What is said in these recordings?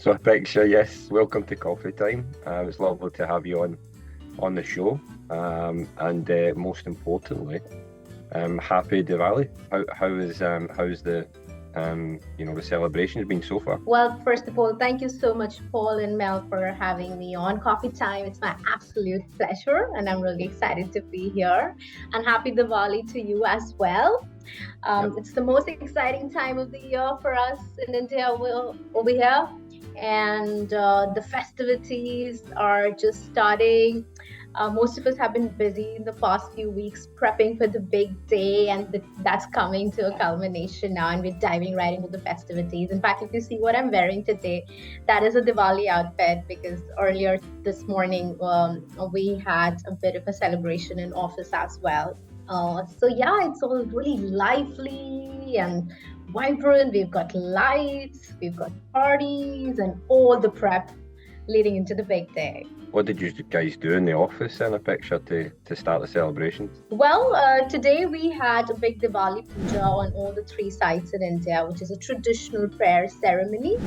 So, Apeksha, yes, welcome to Coffee Time. It's lovely to have you on the show, and most importantly, happy Diwali. How's the the celebrations been so far? Well, first of all, thank you so much, Paul and Mel, for having me on Coffee Time. It's my absolute pleasure, and I'm really excited to be here. And happy Diwali to you as well. Yep. It's the most exciting time of the year for us in India over here. And the festivities are just starting. Most of us have been busy in the past few weeks prepping for the big day, and that's coming to a culmination now, and we're diving right into the festivities. In fact, if you see what I'm wearing today, that is a Diwali outfit, because earlier this morning we had a bit of a celebration in office as well. So yeah, it's all really lively and vibrant. We've got lights, we've got parties, and all the prep leading into the big day. What did you guys do in the office in a picture to start the celebrations? Well, today we had a big Diwali puja on all the 3 sites in India, which is a traditional prayer ceremony.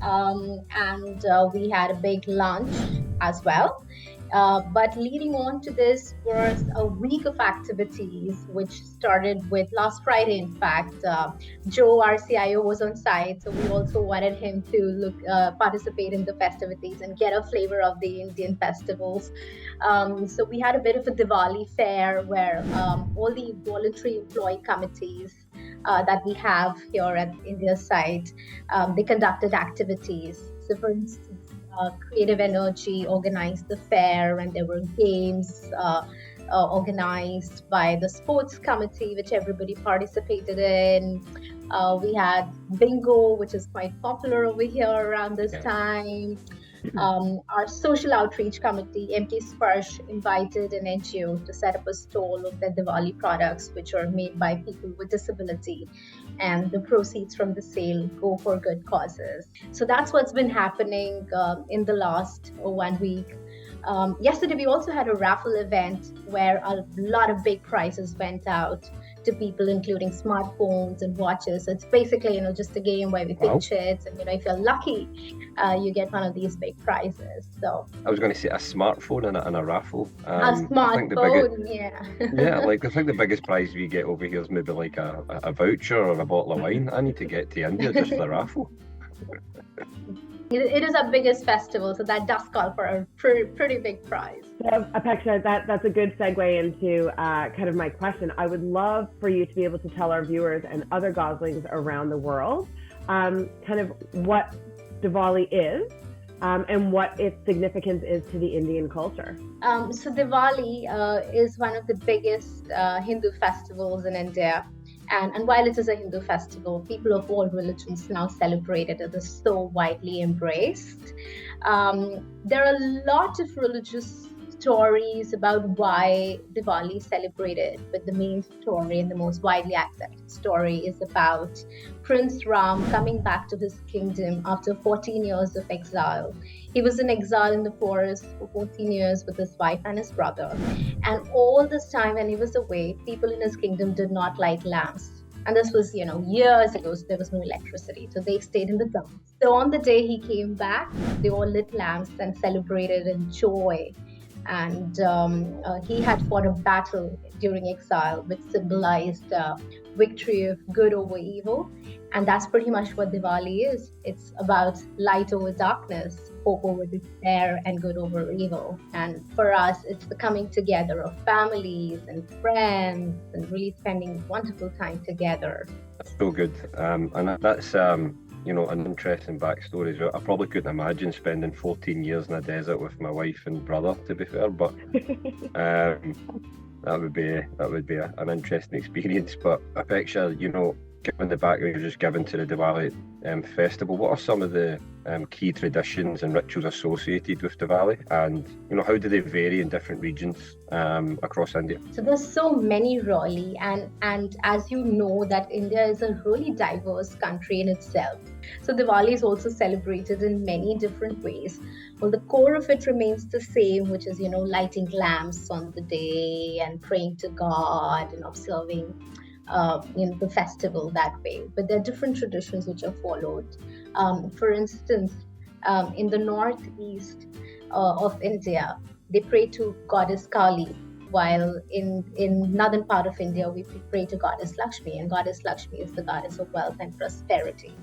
And we had a big lunch as well. But leading on to this was a week of activities, which started with last Friday. In fact, Joe, our CIO, was on site, so we also wanted him to participate in the festivities and get a flavor of the Indian festivals. So we had a bit of a Diwali fair where all the voluntary employee committees that we have here at India site, they conducted activities. So for instance, Creative Energy organized the fair, and there were games organized by the sports committee, which everybody participated in. We had bingo, which is quite popular over here around this time. Our social outreach committee, MT Sparsh, invited an NGO to set up a stall of their Diwali products, which are made by people with disability, and the proceeds from the sale go for good causes. So that's what's been happening in the last 1 week. Yesterday, we also had a raffle event where a lot of big prizes went out to people, including smartphones and watches. So it's basically, just a game where we pitch it, and if you're lucky, you get one of these big prizes. So I was going to say a smartphone and a raffle. A smartphone, yeah. Yeah, I think the biggest prize we get over here is maybe like a voucher or a bottle of wine. I need to get to India just for the raffle. It is our biggest festival, so that does call for a pretty big prize. So, Apeksha, that's a good segue into kind of my question. I would love for you to be able to tell our viewers and other Goslings around the world kind of what Diwali is and what its significance is to the Indian culture. So Diwali is one of the biggest Hindu festivals in India. And while it is a Hindu festival, people of all religions now celebrate it. It is so widely embraced. There are a lot of religious stories about why Diwali is celebrated, but the main story and the most widely accepted story is about Prince Ram coming back to his kingdom after 14 years of exile. He was in exile in the forest for 14 years with his wife and his brother. And all this time when he was away, people in his kingdom did not light lamps. And this was, years ago, so there was no electricity. So they stayed in the dark. So on the day he came back, they all lit lamps and celebrated in joy. And he had fought a battle during exile, which symbolized victory of good over evil. And that's pretty much what Diwali is. It's about light over darkness, hope over despair, and good over evil. And for us, it's the coming together of families and friends and really spending wonderful time together. That's so good. And that's an interesting backstory as well. I probably couldn't imagine spending 14 years in a desert with my wife and brother, to be fair, but that would be an interesting experience. But Apeksha, given the background you're just given to the Diwali festival, what are some of the key traditions and rituals associated with Diwali, and how do they vary in different regions across India? So there's so many really, and as you know that India is a really diverse country in itself. So Diwali is also celebrated in many different ways. Well, the core of it remains the same, which is lighting lamps on the day and praying to God and observing the festival that way. But there are different traditions which are followed. For instance, In the northeast of India, they pray to goddess Kali, while in northern part of India, we pray to goddess Lakshmi, and goddess Lakshmi is the goddess of wealth and prosperity.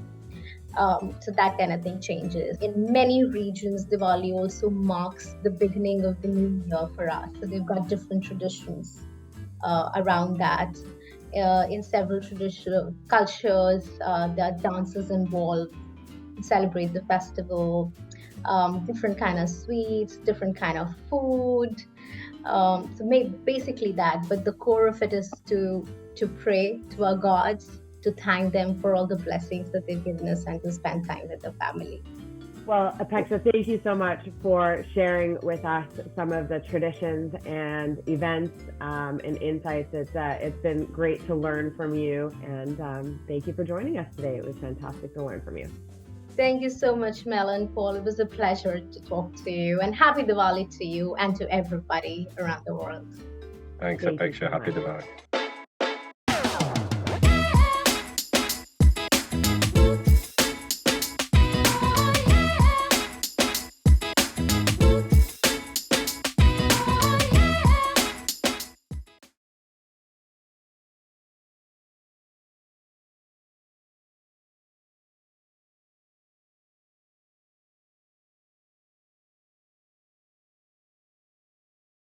So that kind of thing changes. In many regions, Diwali also marks the beginning of the new year for us. So they've got different traditions around that. In several traditional cultures, there are dances involved to celebrate the festival, different kind of sweets, different kind of food. So basically that, but the core of it is to pray to our gods, to thank them for all the blessings that they've given us, and to spend time with the family. Well, Apeksha, thank you so much for sharing with us some of the traditions and events and insights. It's been great to learn from you, and thank you for joining us today. It was fantastic to learn from you. Thank you so much, Mel and Paul. It was a pleasure to talk to you, and happy Diwali to you and to everybody around the world. Thanks, Thank you Apeksha. so Happy much. Diwali.